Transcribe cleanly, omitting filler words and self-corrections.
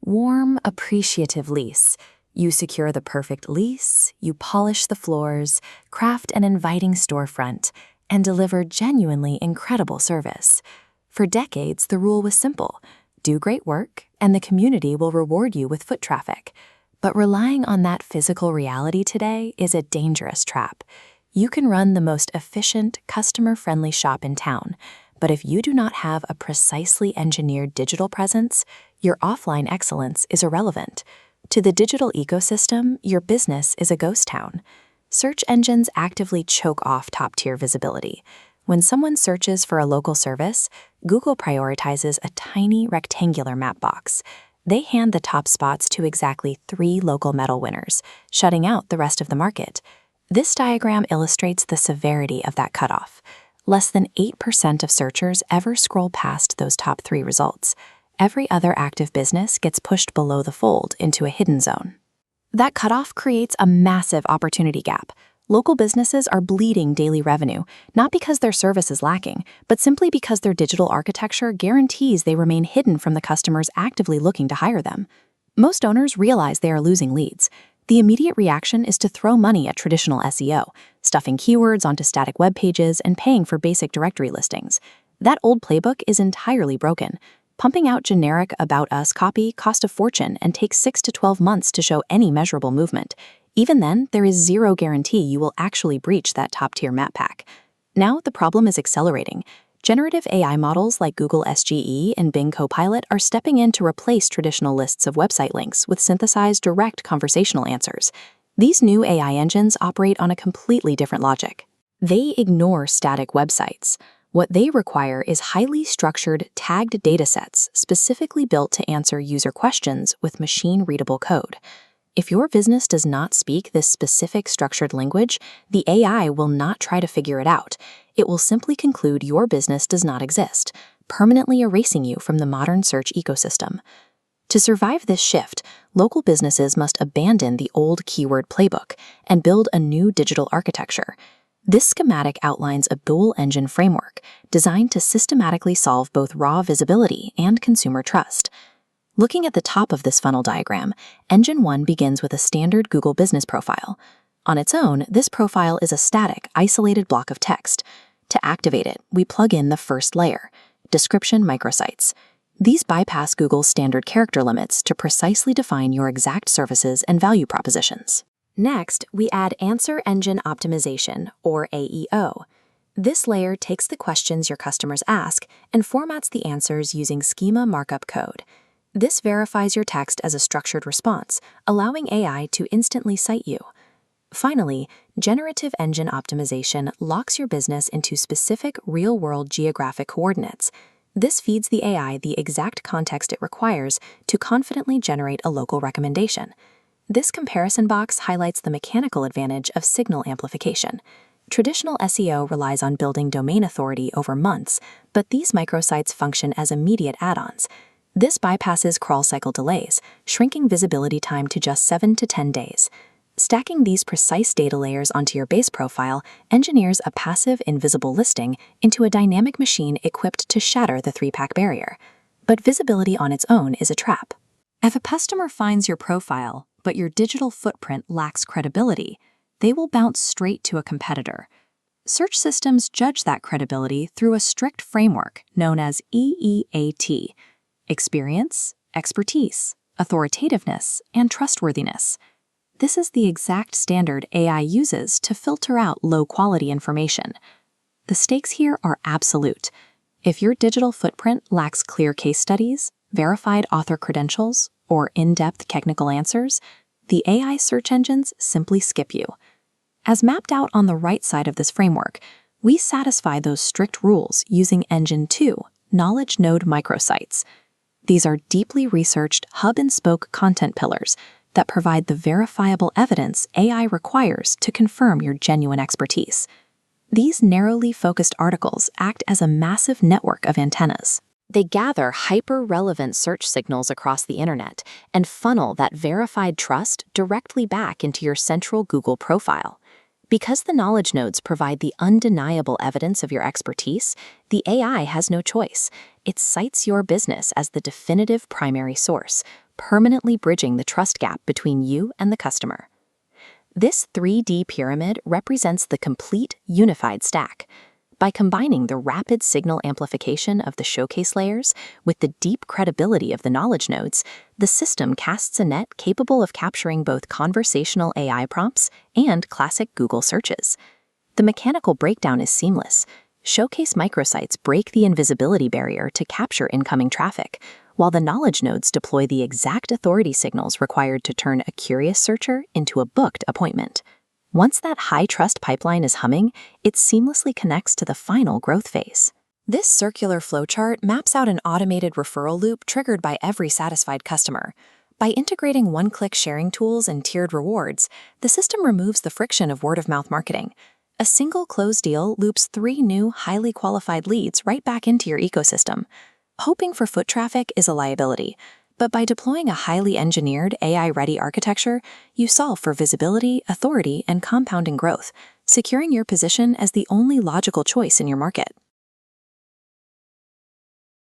Warm, appreciative lease. You secure the perfect lease, you polish the floors, craft an inviting storefront, and deliver genuinely incredible service. For decades, the rule was simple: do great work, and the community will reward you with foot traffic. But relying on that physical reality today is a dangerous trap. You can run the most efficient, customer-friendly shop in town, but if you do not have a precisely engineered digital presence, your offline excellence is irrelevant. To the digital ecosystem, your business is a ghost town. Search engines actively choke off top-tier visibility. When someone searches for a local service, Google prioritizes a tiny rectangular map box. They hand the top spots to exactly 3 local medal winners, shutting out the rest of the market. This diagram illustrates the severity of that cutoff. Less than 8% of searchers ever scroll past those top 3 results. Every other active business gets pushed below the fold into a hidden zone. That cutoff creates a massive opportunity gap. Local businesses are bleeding daily revenue, not because their service is lacking, but simply because their digital architecture guarantees they remain hidden from the customers actively looking to hire them. Most owners realize they are losing leads. The immediate reaction is to throw money at traditional SEO, stuffing keywords onto static web pages and paying for basic directory listings. That old playbook is entirely broken. Pumping out generic About Us copy costs a fortune and takes 6 to 12 months to show any measurable movement. Even then, there is zero guarantee you will actually breach that top-tier map pack. Now, the problem is accelerating. Generative AI models like Google SGE and Bing Copilot are stepping in to replace traditional lists of website links with synthesized direct conversational answers. These new AI engines operate on a completely different logic. They ignore static websites. What they require is highly structured, tagged datasets specifically built to answer user questions with machine-readable code. If your business does not speak this specific structured language, the AI will not try to figure it out. It will simply conclude your business does not exist, permanently erasing you from the modern search ecosystem. To survive this shift, local businesses must abandon the old keyword playbook and build a new digital architecture. This schematic outlines a dual-engine framework designed to systematically solve both raw visibility and consumer trust. Looking at the top of this funnel diagram, Engine 1 begins with a standard Google business profile. On its own, this profile is a static, isolated block of text. To activate it, we plug in the first layer, description microsites. These bypass Google's standard character limits to precisely define your exact services and value propositions. Next, we add Answer Engine Optimization, or AEO. This layer takes the questions your customers ask and formats the answers using schema markup code. This verifies your text as a structured response, allowing AI to instantly cite you. Finally, Generative Engine Optimization locks your business into specific real-world geographic coordinates. This feeds the AI the exact context it requires to confidently generate a local recommendation. This comparison box highlights the mechanical advantage of signal amplification. Traditional SEO relies on building domain authority over months, but these microsites function as immediate add-ons. This bypasses crawl cycle delays, shrinking visibility time to just 7 to 10 days. Stacking these precise data layers onto your base profile engineers a passive, invisible listing into a dynamic machine equipped to shatter the 3-pack barrier. But visibility on its own is a trap. If a customer finds your profile, but your digital footprint lacks credibility, they will bounce straight to a competitor. Search systems judge that credibility through a strict framework known as EEAT: experience, expertise, authoritativeness, and trustworthiness. This is the exact standard AI uses to filter out low-quality information. The stakes here are absolute. If your digital footprint lacks clear case studies, verified author credentials, or in-depth technical answers, the AI search engines simply skip you. As mapped out on the right side of this framework, we satisfy those strict rules using Engine 2, Knowledge Node Microsites. These are deeply researched hub-and-spoke content pillars that provide the verifiable evidence AI requires to confirm your genuine expertise. These narrowly focused articles act as a massive network of antennas. They gather hyper-relevant search signals across the internet and funnel that verified trust directly back into your central Google profile. Because the knowledge nodes provide the undeniable evidence of your expertise, the AI has no choice. It cites your business as the definitive primary source, permanently bridging the trust gap between you and the customer. This 3D pyramid represents the complete unified stack. By combining the rapid signal amplification of the showcase layers with the deep credibility of the knowledge nodes, the system casts a net capable of capturing both conversational AI prompts and classic Google searches. The mechanical breakdown is seamless. Showcase microsites break the invisibility barrier to capture incoming traffic, while the knowledge nodes deploy the exact authority signals required to turn a curious searcher into a booked appointment. Once that high-trust pipeline is humming, it seamlessly connects to the final growth phase. This circular flowchart maps out an automated referral loop triggered by every satisfied customer. By integrating one-click sharing tools and tiered rewards, the system removes the friction of word-of-mouth marketing. A single closed deal loops 3 new, highly qualified leads right back into your ecosystem. Hoping for foot traffic is a liability, but by deploying a highly engineered, AI-ready architecture, you solve for visibility, authority, and compounding growth, securing your position as the only logical choice in your market.